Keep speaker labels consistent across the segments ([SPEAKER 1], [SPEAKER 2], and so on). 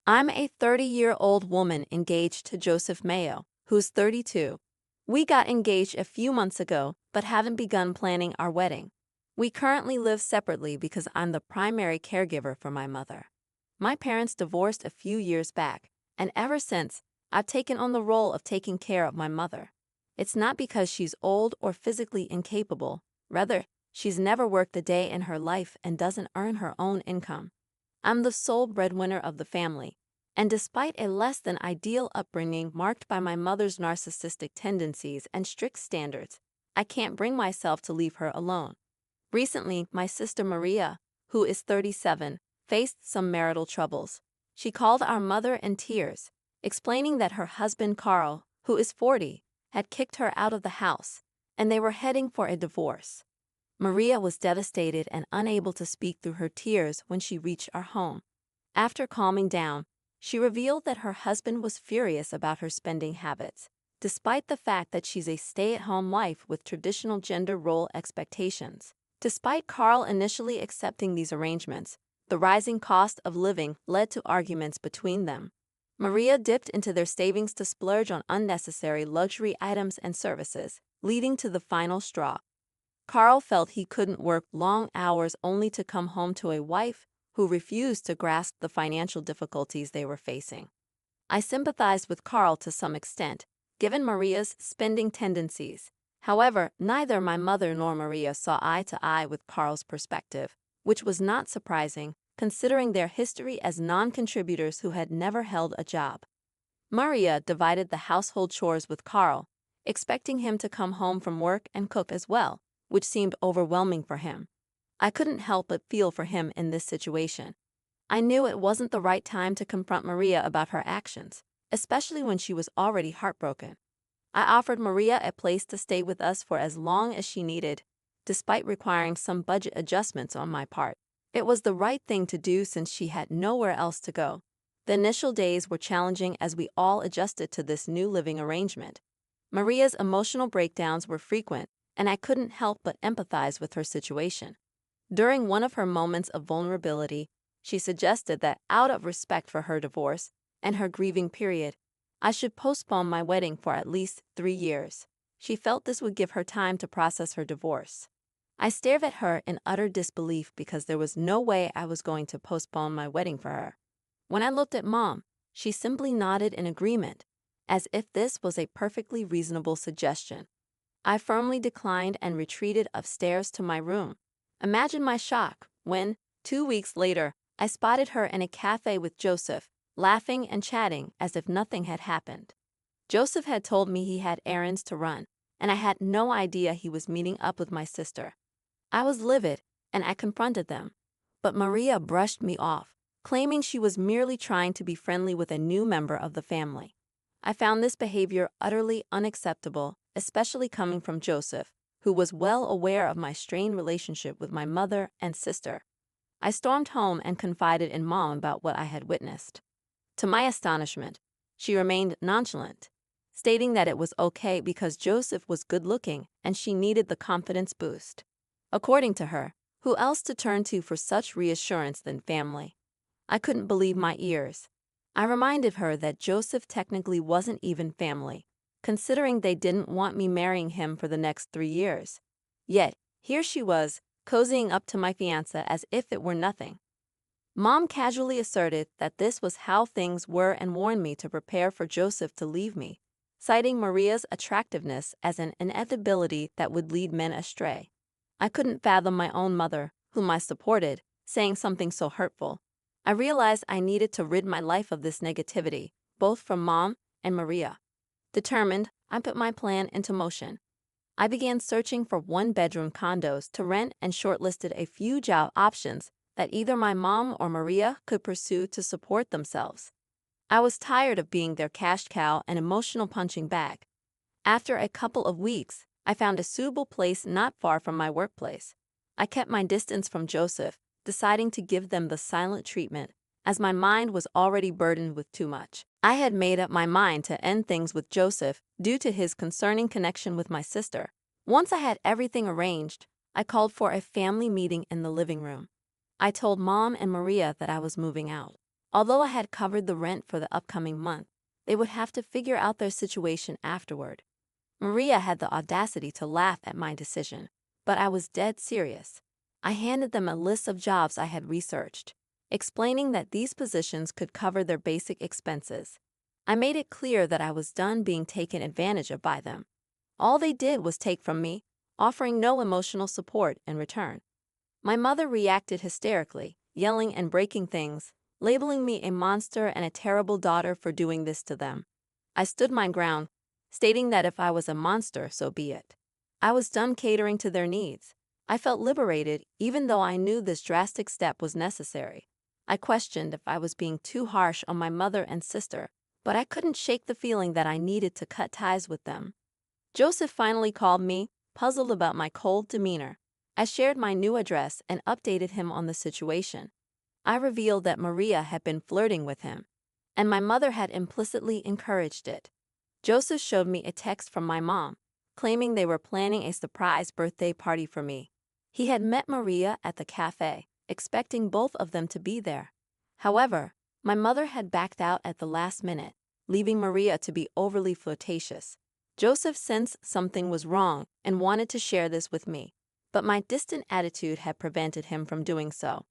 [SPEAKER 1] I'm a 30-year-old woman engaged to Joseph Mayo, who's 32. We got engaged a few months ago, but haven't begun planning our wedding. We currently live separately because I'm the primary caregiver for my mother. My parents divorced a few years back, and ever since, I've taken on the role of taking care of my mother. It's not because she's old or physically incapable, rather, she's never worked a day in her life and doesn't earn her own income. I'm the sole breadwinner of the family, and despite a less than ideal upbringing marked by my mother's narcissistic tendencies and strict standards, I can't bring myself to leave her alone. Recently, my sister Maria, who is 37, faced some marital troubles. She called our mother in tears, explaining that her husband Carl, who is 40, had kicked her out of the house, and they were heading for a divorce. Maria was devastated and unable to speak through her tears when she reached our home. After calming down, she revealed that her husband was furious about her spending habits, despite the fact that she's a stay-at-home wife with traditional gender role expectations. Despite Carl initially accepting these arrangements, the rising cost of living led to arguments between them. Maria dipped into their savings to splurge on unnecessary luxury items and services, leading to the final straw. Carl felt he couldn't work long hours only to come home to a wife who refused to grasp the financial difficulties they were facing. I sympathized with Carl to some extent, given Maria's spending tendencies. However, neither my mother nor Maria saw eye to eye with Carl's perspective, which was not surprising, considering their history as non-contributors who had never held a job. Maria divided the household chores with Carl, expecting him to come home from work and cook as well, which seemed overwhelming for him. I couldn't help but feel for him in this situation. I knew it wasn't the right time to confront Maria about her actions, especially when she was already heartbroken. I offered Maria a place to stay with us for as long as she needed, despite requiring some budget adjustments on my part. It was the right thing to do since she had nowhere else to go. The initial days were challenging as we all adjusted to this new living arrangement. Maria's emotional breakdowns were frequent, and I couldn't help but empathize with her situation. During one of her moments of vulnerability, she suggested that out of respect for her divorce and her grieving period, I should postpone my wedding for at least 3 years. She felt this would give her time to process her divorce. I stared at her in utter disbelief because there was no way I was going to postpone my wedding for her. When I looked at Mom, she simply nodded in agreement, as if this was a perfectly reasonable suggestion. I firmly declined and retreated upstairs to my room. Imagine my shock when, 2 weeks later, I spotted her in a cafe with Joseph, laughing and chatting as if nothing had happened. Joseph had told me he had errands to run, and I had no idea he was meeting up with my sister. I was livid, and I confronted them, but Maria brushed me off, claiming she was merely trying to be friendly with a new member of the family. I found this behavior utterly unacceptable, especially coming from Joseph, who was well aware of my strained relationship with my mother and sister. I stormed home and confided in Mom about what I had witnessed. To my astonishment, she remained nonchalant, stating that it was okay because Joseph was good-looking and she needed the confidence boost. According to her, who else to turn to for such reassurance than family? I couldn't believe my ears. I reminded her that Joseph technically wasn't even family, considering they didn't want me marrying him for the next 3 years. Yet, here she was, cozying up to my fiancé as if it were nothing. Mom casually asserted that this was how things were and warned me to prepare for Joseph to leave me, citing Maria's attractiveness as an inevitability that would lead men astray. I couldn't fathom my own mother, whom I supported, saying something so hurtful. I realized I needed to rid my life of this negativity, both from Mom and Maria. Determined, I put my plan into motion. I began searching for one-bedroom condos to rent and shortlisted a few job options that either my mom or Maria could pursue to support themselves. I was tired of being their cash cow and emotional punching bag. After a couple of weeks, I found a suitable place not far from my workplace. I kept my distance from Joseph, deciding to give them the silent treatment, as my mind was already burdened with too much. I had made up my mind to end things with Joseph due to his concerning connection with my sister. Once I had everything arranged, I called for a family meeting in the living room. I told Mom and Maria that I was moving out. Although I had covered the rent for the upcoming month, they would have to figure out their situation afterward. Maria had the audacity to laugh at my decision, but I was dead serious. I handed them a list of jobs I had researched, explaining that these positions could cover their basic expenses. I made it clear that I was done being taken advantage of by them. All they did was take from me, offering no emotional support in return. My mother reacted hysterically, yelling and breaking things, labeling me a monster and a terrible daughter for doing this to them. I stood my ground, stating that if I was a monster, so be it. I was done catering to their needs. I felt liberated, even though I knew this drastic step was necessary. I questioned if I was being too harsh on my mother and sister, but I couldn't shake the feeling that I needed to cut ties with them. Joseph finally called me, puzzled about my cold demeanor. I shared my new address and updated him on the situation. I revealed that Maria had been flirting with him, and my mother had implicitly encouraged it. Joseph showed me a text from my mom, claiming they were planning a surprise birthday party for me. He had met Maria at the cafe, expecting both of them to be there. However, my mother had backed out at the last minute, leaving Maria to be overly flirtatious. Joseph sensed something was wrong and wanted to share this with me, but my distant attitude had prevented him from doing so.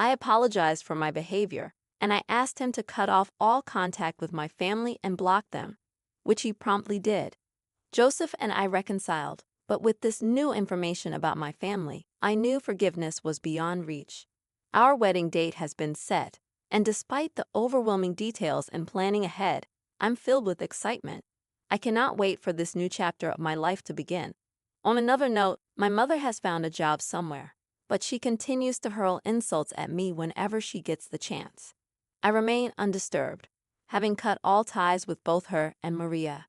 [SPEAKER 1] I apologized for my behavior, and I asked him to cut off all contact with my family and block them, which he promptly did. Joseph and I reconciled, but with this new information about my family, I knew forgiveness was beyond reach. Our wedding date has been set, and despite the overwhelming details and planning ahead, I'm filled with excitement. I cannot wait for this new chapter of my life to begin. On another note, my mother has found a job somewhere, but she continues to hurl insults at me whenever she gets the chance. I remain undisturbed, having cut all ties with both her and Maria.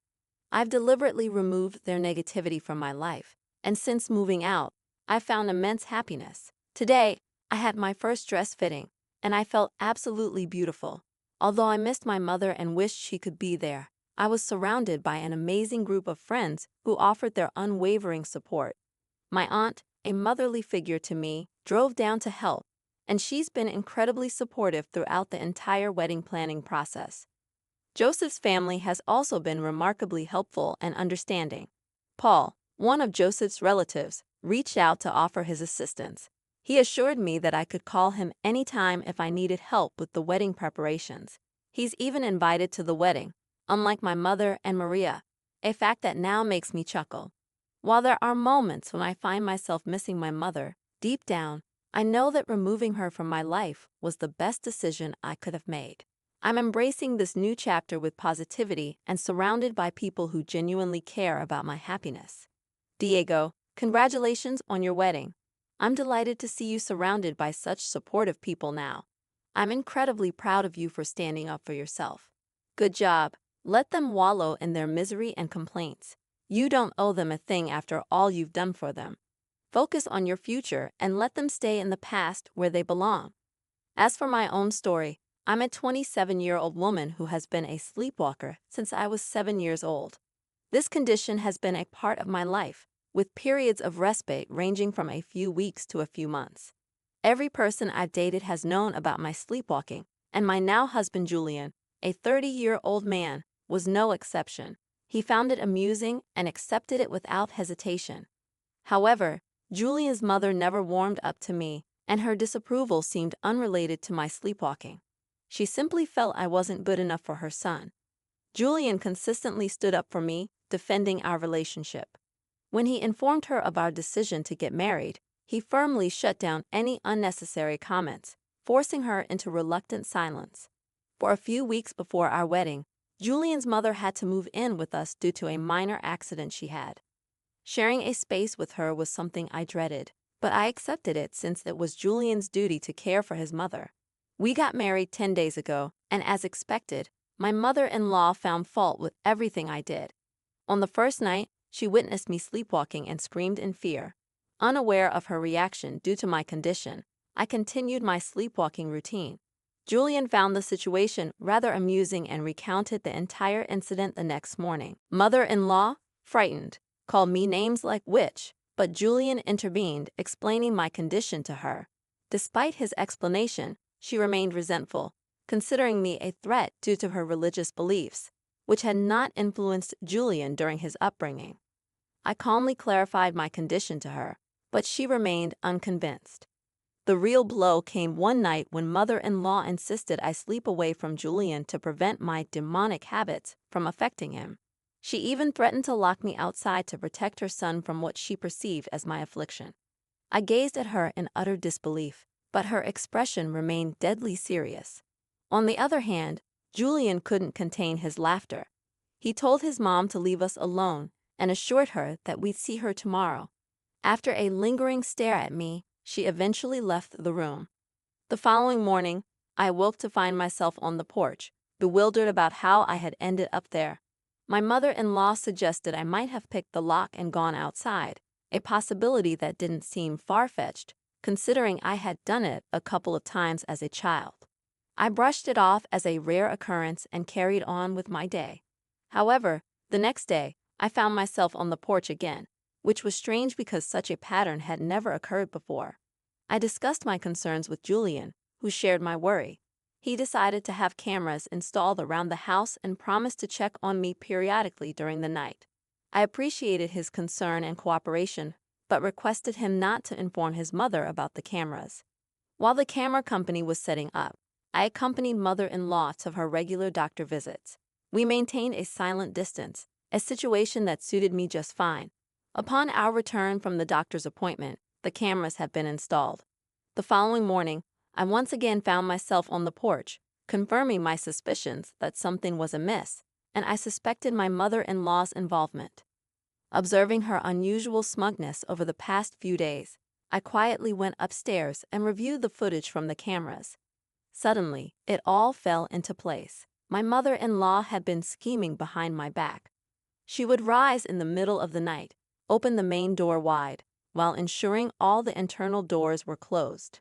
[SPEAKER 1] I've deliberately removed their negativity from my life, and since moving out, I've found immense happiness. Today, I had my first dress fitting, and I felt absolutely beautiful. Although I missed my mother and wished she could be there, I was surrounded by an amazing group of friends who offered their unwavering support. My aunt, a motherly figure to me, drove down to help, and she's been incredibly supportive throughout the entire wedding planning process. Joseph's family has also been remarkably helpful and understanding. Paul, one of Joseph's relatives, reached out to offer his assistance. He assured me that I could call him anytime if I needed help with the wedding preparations. He's even invited to the wedding, unlike my mother and Maria, a fact that now makes me chuckle. While there are moments when I find myself missing my mother, deep down, I know that removing her from my life was the best decision I could have made. I'm embracing this new chapter with positivity and surrounded by people who genuinely care about my happiness. Diego, congratulations on your wedding. I'm delighted to see you surrounded by such supportive people now. I'm incredibly proud of you for standing up for yourself. Good job. Let them wallow in their misery and complaints. You don't owe them a thing after all you've done for them. Focus on your future and let them stay in the past where they belong. As for my own story, I'm a 27-year-old woman who has been a sleepwalker since I was 7 years old. This condition has been a part of my life, with periods of respite ranging from a few weeks to a few months. Every person I've dated has known about my sleepwalking, and my now husband Julian, a 30-year-old man, was no exception. He found it amusing and accepted it without hesitation. However, Julian's mother never warmed up to me, and her disapproval seemed unrelated to my sleepwalking. She simply felt I wasn't good enough for her son. Julian consistently stood up for me, defending our relationship. When he informed her of our decision to get married, he firmly shut down any unnecessary comments, forcing her into reluctant silence. For a few weeks before our wedding, Julian's mother had to move in with us due to a minor accident she had. Sharing a space with her was something I dreaded, but I accepted it since it was Julian's duty to care for his mother. We got married 10 days ago, and as expected, my mother-in-law found fault with everything I did. On the first night, she witnessed me sleepwalking and screamed in fear. Unaware of her reaction due to my condition, I continued my sleepwalking routine. Julian found the situation rather amusing and recounted the entire incident the next morning. Mother-in-law, frightened, called me names like witch, but Julian intervened, explaining my condition to her. Despite his explanation, she remained resentful, considering me a threat due to her religious beliefs, which had not influenced Julian during his upbringing. I calmly clarified my condition to her, but she remained unconvinced. The real blow came one night when mother-in-law insisted I sleep away from Julian to prevent my demonic habits from affecting him. She even threatened to lock me outside to protect her son from what she perceived as my affliction. I gazed at her in utter disbelief, but her expression remained deadly serious. On the other hand, Julian couldn't contain his laughter. He told his mom to leave us alone and assured her that we'd see her tomorrow. After a lingering stare at me, she eventually left the room. The following morning, I awoke to find myself on the porch, bewildered about how I had ended up there. My mother-in-law suggested I might have picked the lock and gone outside, a possibility that didn't seem far-fetched, considering I had done it a couple of times as a child. I brushed it off as a rare occurrence and carried on with my day. However, the next day, I found myself on the porch again, which was strange because such a pattern had never occurred before. I discussed my concerns with Julian, who shared my worry. He decided to have cameras installed around the house and promised to check on me periodically during the night. I appreciated his concern and cooperation, but requested him not to inform his mother about the cameras. While the camera company was setting up, I accompanied mother-in-law to her regular doctor visits. We maintained a silent distance, a situation that suited me just fine. Upon our return from the doctor's appointment, the cameras had been installed. The following morning, I once again found myself on the porch, confirming my suspicions that something was amiss, and I suspected my mother-in-law's involvement. Observing her unusual smugness over the past few days, I quietly went upstairs and reviewed the footage from the cameras. Suddenly, it all fell into place. My mother-in-law had been scheming behind my back. She would rise in the middle of the night, open the main door wide, while ensuring all the internal doors were closed.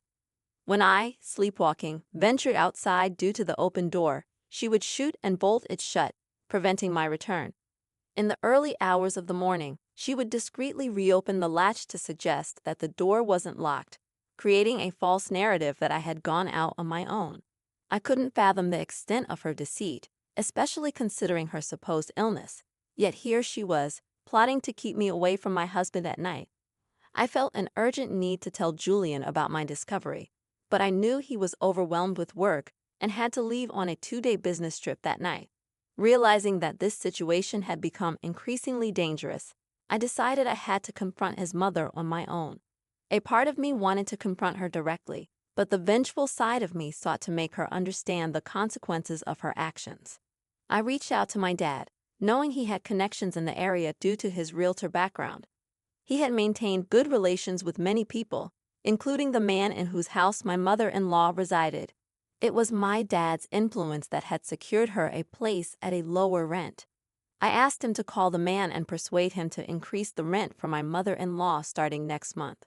[SPEAKER 1] When I, sleepwalking, ventured outside due to the open door, she would shoot and bolt it shut, preventing my return. In the early hours of the morning, she would discreetly reopen the latch to suggest that the door wasn't locked, creating a false narrative that I had gone out on my own. I couldn't fathom the extent of her deceit, especially considering her supposed illness. Yet here she was, plotting to keep me away from my husband at night. I felt an urgent need to tell Julian about my discovery, but I knew he was overwhelmed with work and had to leave on a 2-day business trip that night. Realizing that this situation had become increasingly dangerous, I decided I had to confront his mother on my own. A part of me wanted to confront her directly, but the vengeful side of me sought to make her understand the consequences of her actions. I reached out to my dad, knowing he had connections in the area due to his realtor background. He had maintained good relations with many people, including the man in whose house my mother-in-law resided. It was my dad's influence that had secured her a place at a lower rent. I asked him to call the man and persuade him to increase the rent for my mother-in-law starting next month.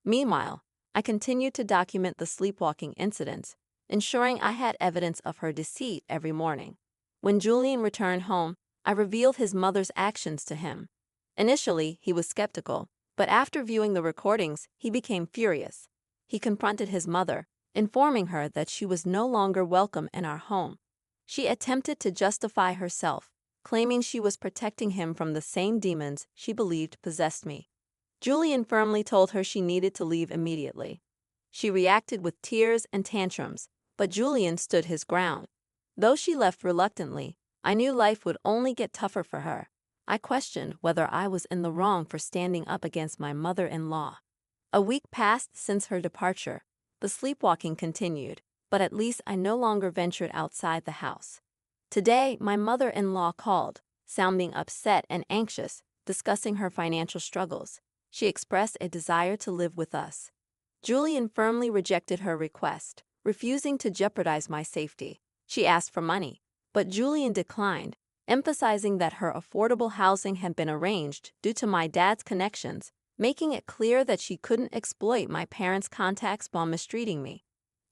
[SPEAKER 1] Meanwhile, I continued to document the sleepwalking incidents, ensuring I had evidence of her deceit every morning. When Julian returned home, I revealed his mother's actions to him. Initially, he was skeptical, but after viewing the recordings, he became furious. He confronted his mother, informing her that she was no longer welcome in our home. She attempted to justify herself, claiming she was protecting him from the same demons she believed possessed me. Julian firmly told her she needed to leave immediately. She reacted with tears and tantrums, but Julian stood his ground. Though she left reluctantly, I knew life would only get tougher for her. I questioned whether I was in the wrong for standing up against my mother-in-law. A week passed since her departure. The sleepwalking continued, but at least I no longer ventured outside the house. Today, my mother-in-law called, sounding upset and anxious, discussing her financial struggles. She expressed a desire to live with us. Julian firmly rejected her request, refusing to jeopardize my safety. She asked for money, but Julian declined, emphasizing that her affordable housing had been arranged due to my dad's connections, making it clear that she couldn't exploit my parents' contacts while mistreating me.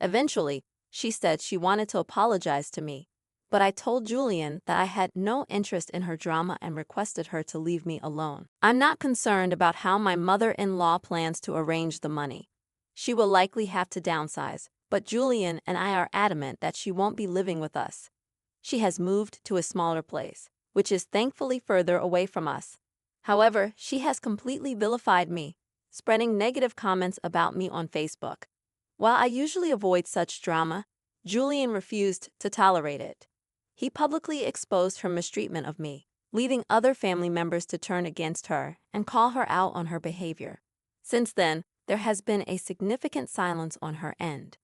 [SPEAKER 1] Eventually, she said she wanted to apologize to me, but I told Julian that I had no interest in her drama and requested her to leave me alone. I'm not concerned about how my mother-in-law plans to arrange the money. She will likely have to downsize, but Julian and I are adamant that she won't be living with us. She has moved to a smaller place, which is thankfully further away from us. However, she has completely vilified me, spreading negative comments about me on Facebook. While I usually avoid such drama, Julian refused to tolerate it. He publicly exposed her mistreatment of me, leading other family members to turn against her and call her out on her behavior. Since then, there has been a significant silence on her end.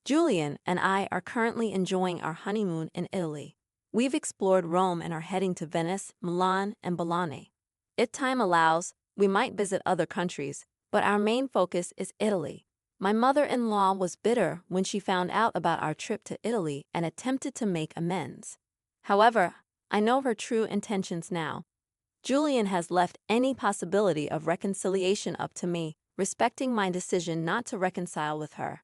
[SPEAKER 1] Julian and I are currently enjoying our honeymoon in Italy. We've explored Rome and are heading to Venice, Milan, and Bologna. If time allows, we might visit other countries, but our main focus is Italy. My mother-in-law was bitter when she found out about our trip to Italy and attempted to make amends. However, I know her true intentions now. Julian has left any possibility of reconciliation up to me, respecting my decision not to reconcile with her.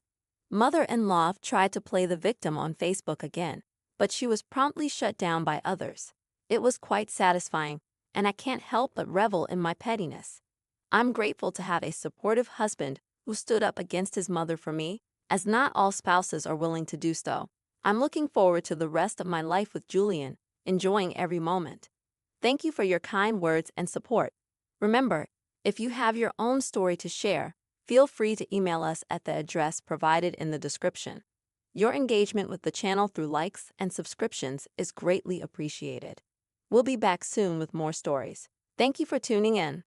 [SPEAKER 1] Mother-in-law tried to play the victim on Facebook again, but she was promptly shut down by others. It was quite satisfying, and I can't help but revel in my pettiness. I'm grateful to have a supportive husband who stood up against his mother for me, as not all spouses are willing to do so. I'm looking forward to the rest of my life with Julian, enjoying every moment. Thank you for your kind words and support. Remember, if you have your own story to share, feel free to email us at the address provided in the description. Your engagement with the channel through likes and subscriptions is greatly appreciated. We'll be back soon with more stories. Thank you for tuning in.